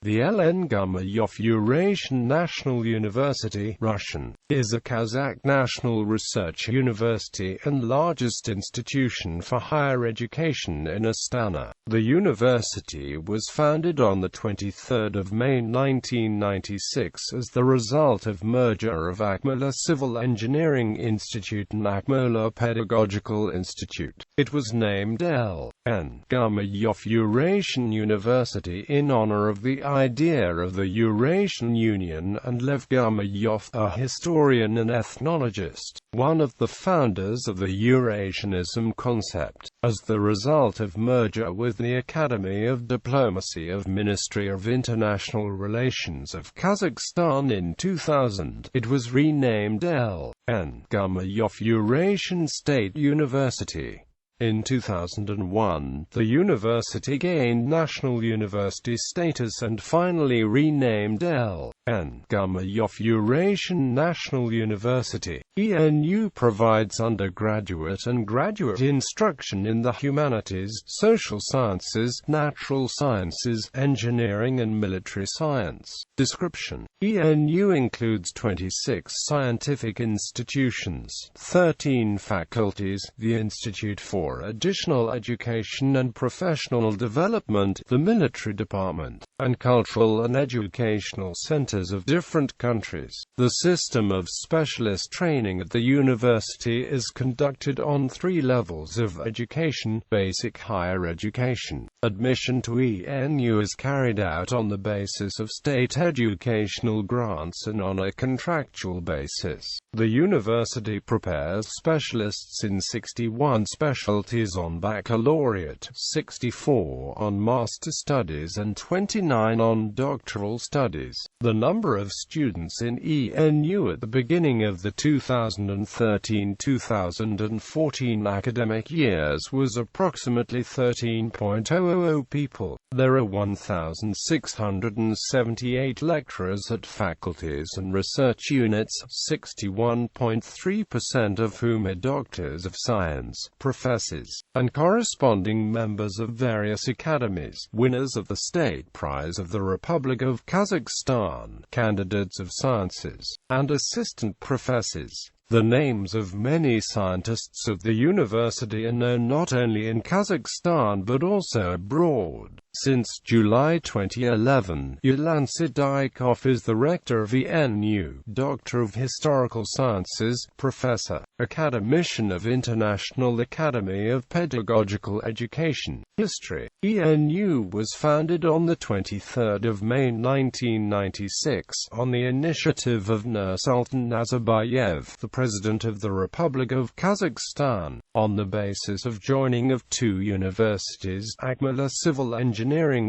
The L.N.Gumilyov Eurasian National University (Russian) is a Kazakh national research university and largest institution for higher education in Astana. The university was founded on 23 May 1996 as the result of merger of Akmola Civil Engineering Institute and Akmola Pedagogical Institute. It was named L.N.Gumilyov Eurasian University in honor of the idea of the Eurasian Union and Lev Gumilyov, a historian and ethnologist, one of the founders of the Eurasianism concept, as the result of merger with the Academy of Diplomacy of Ministry of International Relations of Kazakhstan in 2000. It was renamed L.N.Gumilyov Eurasian State University. In 2001, the university gained national university status and finally renamed L.N.Gumilyov Eurasian National University. ENU provides undergraduate and graduate instruction in the humanities, social sciences, natural sciences, engineering and military science. Description: ENU includes 26 scientific institutions, 13 faculties, the Institute for Additional Education and Professional Development, the military department, and cultural and educational centers of different countries. The system of specialist training at the university is conducted on 3 levels of education: basic higher education. Admission to ENU is carried out on the basis of state educational grants and on a contractual basis. The university prepares specialists in 61 specialties on baccalaureate, 64 on master studies and 29 on doctoral studies. The number of students in ENU at the beginning of the 2013-2014 academic years was approximately 13,000 people. There are 1,678 lecturers at faculties and research units, 61.3% of whom are doctors of science, professors, and corresponding members of various academies, winners of the State Prize of the Republic of Kazakhstan, candidates of sciences, and assistant professors. The names of many scientists of the university are known not only in Kazakhstan but also abroad. Since July 2011, L.N. Gumilyov is the rector of ENU, Doctor of Historical Sciences, Professor, Academician of International Academy of Pedagogical Education, History. ENU was founded on 23 May 1996, on the initiative of Nursultan Nazarbayev, the President of the Republic of Kazakhstan, on the basis of joining of 2 universities, Akmola Civil Engineering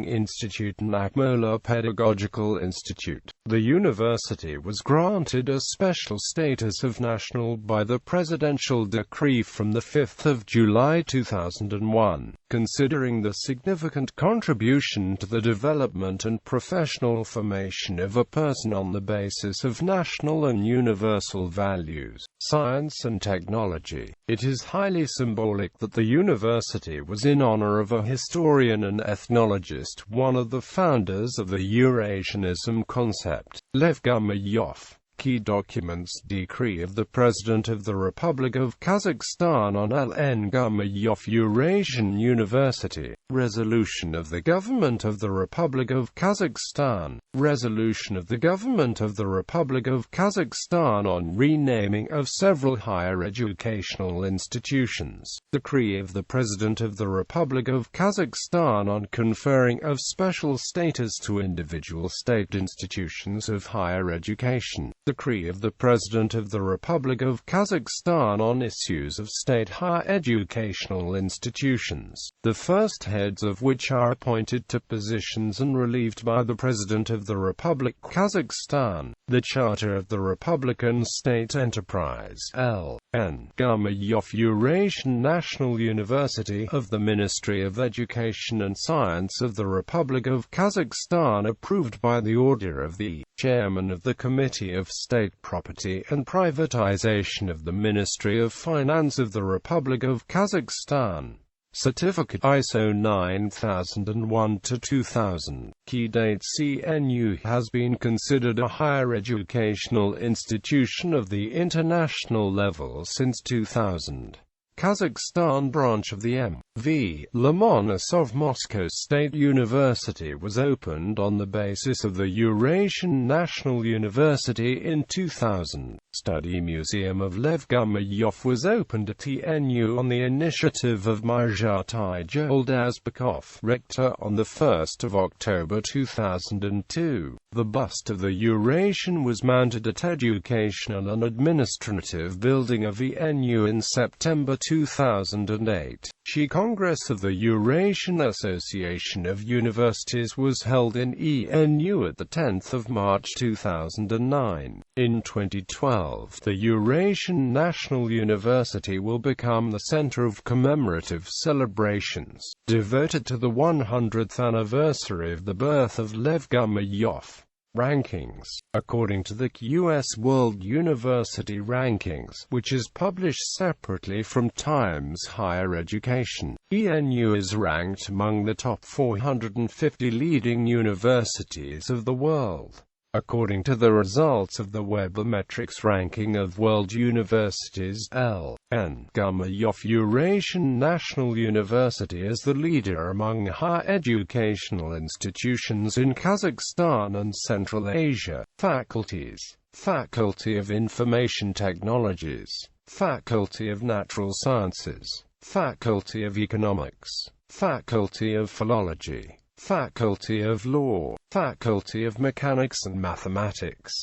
Institute and Akmola Pedagogical Institute. The university was granted a special status of national by the presidential decree from 5 July 2001. Considering the significant contribution to the development and professional formation of a person on the basis of national and universal values, science and technology, it is highly symbolic that the university was in honor of a historian and ethnologist, one of the founders of the Eurasianism concept, Lev Gumilyov. Key documents: Decree of the President of the Republic of Kazakhstan on L.N.Gumilyov Eurasian University, Resolution of the Government of the Republic of Kazakhstan, Resolution of the Government of the Republic of Kazakhstan on renaming of several higher educational institutions, Decree of the President of the Republic of Kazakhstan on conferring of special status to individual state institutions of higher education, Decree of the President of the Republic of Kazakhstan on issues of state higher educational institutions, the first heads of which are appointed to positions and relieved by the President of the Republic Kazakhstan, the Charter of the Republican State Enterprise, L.N.Gumilyov Eurasian National University of the Ministry of Education and Science of the Republic of Kazakhstan, approved by the order of the Chairman of the Committee of State Property and Privatization of the Ministry of Finance of the Republic of Kazakhstan. Certificate ISO 9001-2000. Key date: CNU has been considered a higher educational institution of the international level since 2000. Kazakhstan branch of the M.V. Lomonosov Moscow State University was opened on the basis of the Eurasian National University in 2000. Study Museum of L.N.Gumilyov was opened at TNU on the initiative of Myrzhaty Joldazbekov, rector, on 1 October 2002. The bust of the Eurasian was mounted at Educational and Administrative Building of ENU in September 2008. The Congress of the Eurasian Association of Universities was held in ENU at 10 March 2009. In 2012, the Eurasian National University will become the center of commemorative celebrations, devoted to the 100th anniversary of the birth of L.N.Gumilyov. Rankings. According to the U.S. World University Rankings, which is published separately from Times Higher Education, ENU is ranked among the top 450 leading universities of the world. According to the results of the Webometrics ranking of world universities, L.N.Gumilyov Eurasian National University is the leader among higher educational institutions in Kazakhstan and Central Asia. Faculties: Faculty of Information Technologies, Faculty of Natural Sciences, Faculty of Economics, Faculty of Philology, Faculty of Law, Faculty of Mechanics and Mathematics,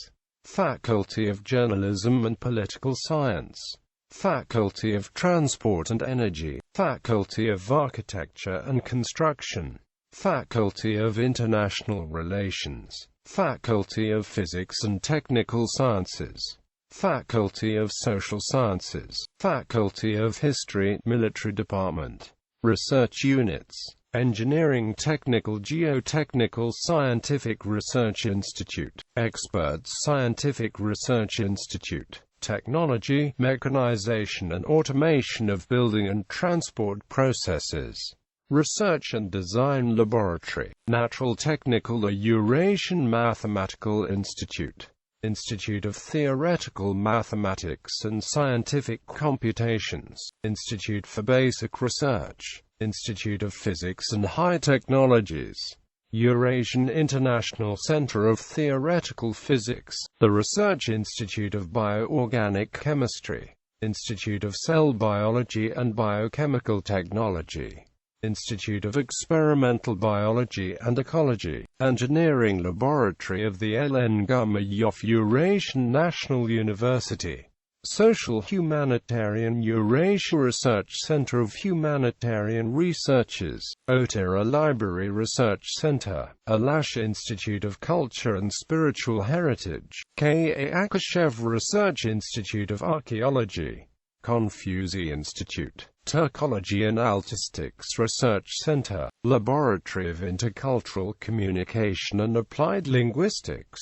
Faculty of Journalism and Political Science, Faculty of Transport and Energy, Faculty of Architecture and Construction, Faculty of International Relations, Faculty of Physics and Technical Sciences, Faculty of Social Sciences, Faculty of History, Military Department, Research Units, Engineering, Technical, Geotechnical, Scientific Research Institute, Experts, Scientific Research Institute, Technology, Mechanization and Automation of Building and Transport Processes, Research and Design Laboratory, Natural Technical, the Eurasian Mathematical Institute, Institute of Theoretical Mathematics and Scientific Computations, Institute for Basic Research, Institute of Physics and High Technologies, Eurasian International Center of Theoretical Physics, the Research Institute of Bioorganic Chemistry, Institute of Cell Biology and Biochemical Technology, Institute of Experimental Biology and Ecology, Engineering Laboratory of the L.N.Gumilyov Eurasian National University, Social Humanitarian Eurasia Research Center of Humanitarian Researches, Otera Library Research Center, Alash Institute of Culture and Spiritual Heritage, K.A. Akashev Research Institute of Archaeology, Konfuzi Institute, Turkology and Altistics Research Center, Laboratory of Intercultural Communication and Applied Linguistics,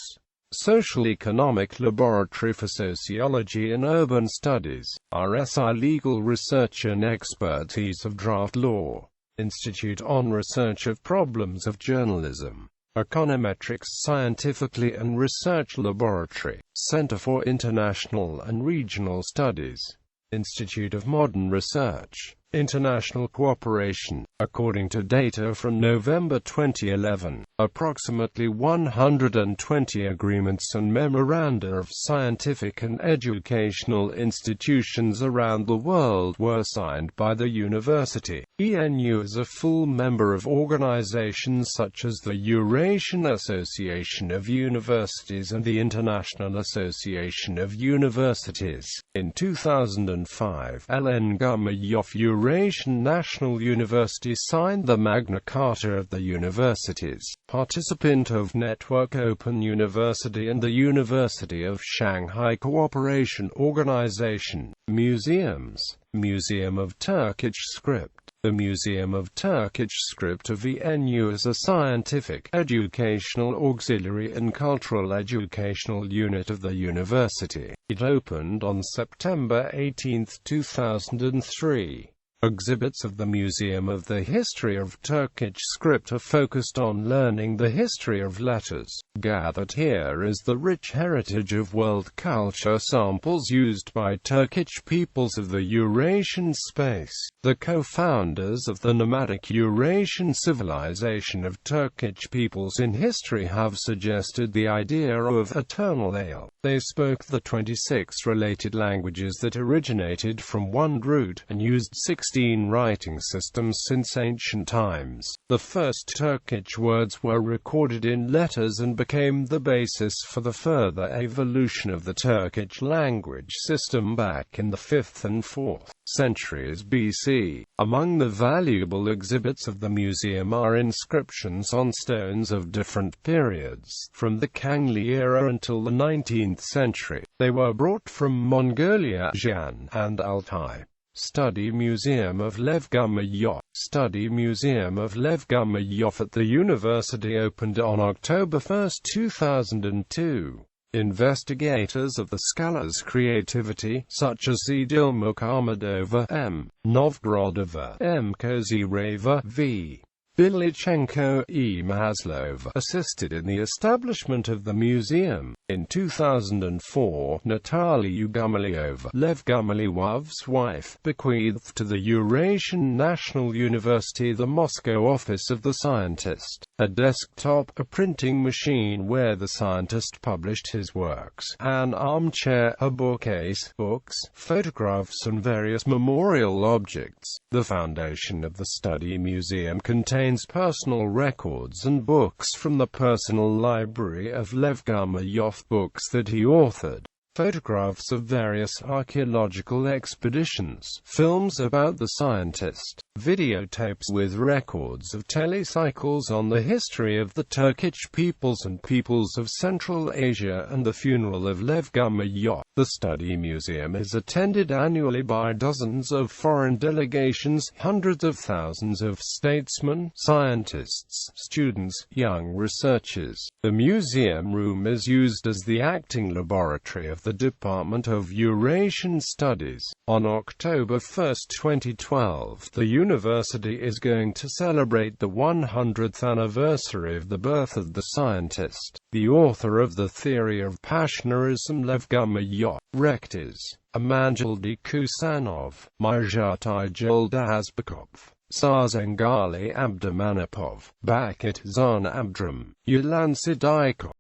Social Economic Laboratory for Sociology and Urban Studies, RSI Legal Research and Expertise of Draft Law, Institute on Research of Problems of Journalism, Econometrics Scientifically and Research Laboratory, Center for International and Regional Studies, Institute of Modern Research, International Cooperation. According to data from November 2011, approximately 120 agreements and memoranda of scientific and educational institutions around the world were signed by the university. ENU is a full member of organizations such as the Eurasian Association of Universities and the International Association of Universities. In 2005, L.N.Gumilyov Eurasian National University signed the Magna Carta of the Universities, participant of Network Open University and the University of Shanghai Cooperation Organization. Museums. Museum of Turkish Script. The Museum of Turkish Script of ENU is a scientific, educational, auxiliary and cultural educational unit of the university. It opened on September 18, 2003. Exhibits of the Museum of the History of Turkish Script are focused on learning the history of letters. Gathered here is the rich heritage of world culture, samples used by Turkish peoples of the Eurasian space. The co-founders of the nomadic Eurasian civilization of Turkish peoples in history have suggested the idea of eternal ale. They spoke the 26 related languages that originated from one root, and used 16 writing systems since ancient times. The first Turkish words were recorded in letters and became the basis for the further evolution of the Turkish language system back in the 5th and 4th centuries BC. Among the valuable exhibits of the museum are inscriptions on stones of different periods, from the Kangli era until the 19th century. They were brought from Mongolia, Xi'an, and Altai. Study Museum of L.N.Gumilyov. Study Museum of L.N.Gumilyov at the university opened on October 1, 2002. Investigators of the scholar's creativity, such as Idil Mukhamadover, M. Novgorodova, M. Kozyreva, V. Bilichenko, E. Maslova, assisted in the establishment of the museum. In 2004, Natalia Gumilyova, L.N.Gumilyov's wife, bequeathed to the Eurasian National University the Moscow office of the scientist, a desktop, a printing machine where the scientist published his works, an armchair, a bookcase, books, photographs and various memorial objects. The foundation of the Study Museum contains personal records and books from the personal library of L.N.Gumilyov, books that he authored, photographs of various archaeological expeditions, films about the scientist, videotapes with records of telecycles on the history of the Turkish peoples and peoples of Central Asia, and the funeral of L.N.Gumilyov. The Study Museum is attended annually by dozens of foreign delegations, hundreds of thousands of statesmen, scientists, students, young researchers. The museum room is used as the acting laboratory of the Department of Eurasian Studies. On October 1, 2012, the university is going to celebrate the 100th anniversary of the birth of the scientist, the author of the theory of passionarism L.N.Gumilyov. Rectors: Amanjaldi Kusanov, Myzhatai Joldazbekov, Sarzengali Abdumanipov, Bakit Zan Abdram, Yulan Sidaikov.